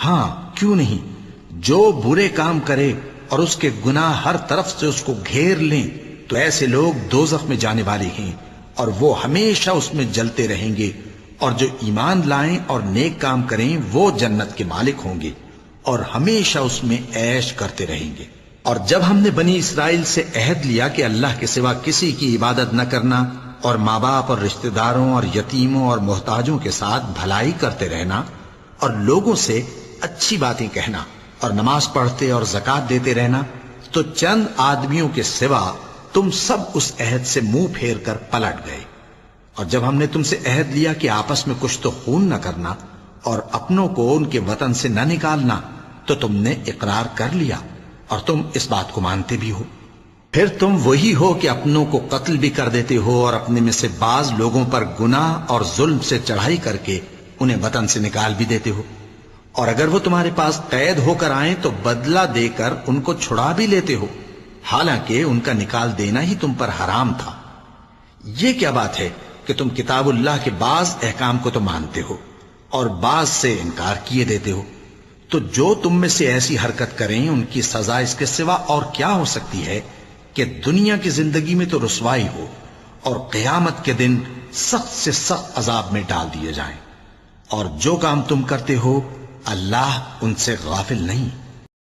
ہاں کیوں نہیں، جو برے کام کرے اور اس کے گناہ ہر طرف سے اس کو گھیر لیں تو ایسے لوگ دوزخ میں جانے والے ہیں اور وہ ہمیشہ اس میں جلتے رہیں گے، اور جو ایمان لائیں اور نیک کام کریں وہ جنت کے مالک ہوں گے اور ہمیشہ اس میں عیش کرتے رہیں گے۔ اور جب ہم نے بنی اسرائیل سے عہد لیا کہ اللہ کے سوا کسی کی عبادت نہ کرنا اور ماں باپ اور رشتہ داروں اور یتیموں اور محتاجوں کے ساتھ بھلائی کرتے رہنا اور لوگوں سے اچھی باتیں کہنا اور نماز پڑھتے اور زکوٰۃ دیتے رہنا، تو چند آدمیوں کے سوا تم سب اس عہد سے منہ پھیر کر پلٹ گئے۔ اور جب ہم نے تم سے عہد لیا کہ آپس میں کچھ تو خون نہ کرنا اور اپنوں کو ان کے وطن سے نہ نکالنا، تو تم نے اقرار کر لیا اور تم اس بات کو مانتے بھی ہو۔ پھر تم وہی ہو کہ اپنوں کو قتل بھی کر دیتے ہو اور اپنے میں سے بعض لوگوں پر گناہ اور ظلم سے چڑھائی کر کے انہیں وطن سے نکال بھی دیتے ہو، اور اگر وہ تمہارے پاس قید ہو کر آئیں تو بدلہ دے کر ان کو چھڑا بھی لیتے ہو، حالانکہ ان کا نکال دینا ہی تم پر حرام تھا۔ یہ کیا بات ہے کہ تم کتاب اللہ کے بعض احکام کو تو مانتے ہو اور بعض سے انکار کیے دیتے ہو؟ تو جو تم میں سے ایسی حرکت کریں ان کی سزا اس کے سوا اور کیا ہو سکتی ہے کہ دنیا کی زندگی میں تو رسوائی ہو اور قیامت کے دن سخت سے سخت عذاب میں ڈال دیے جائیں۔ اور جو کام تم کرتے ہو اللہ ان سے غافل نہیں۔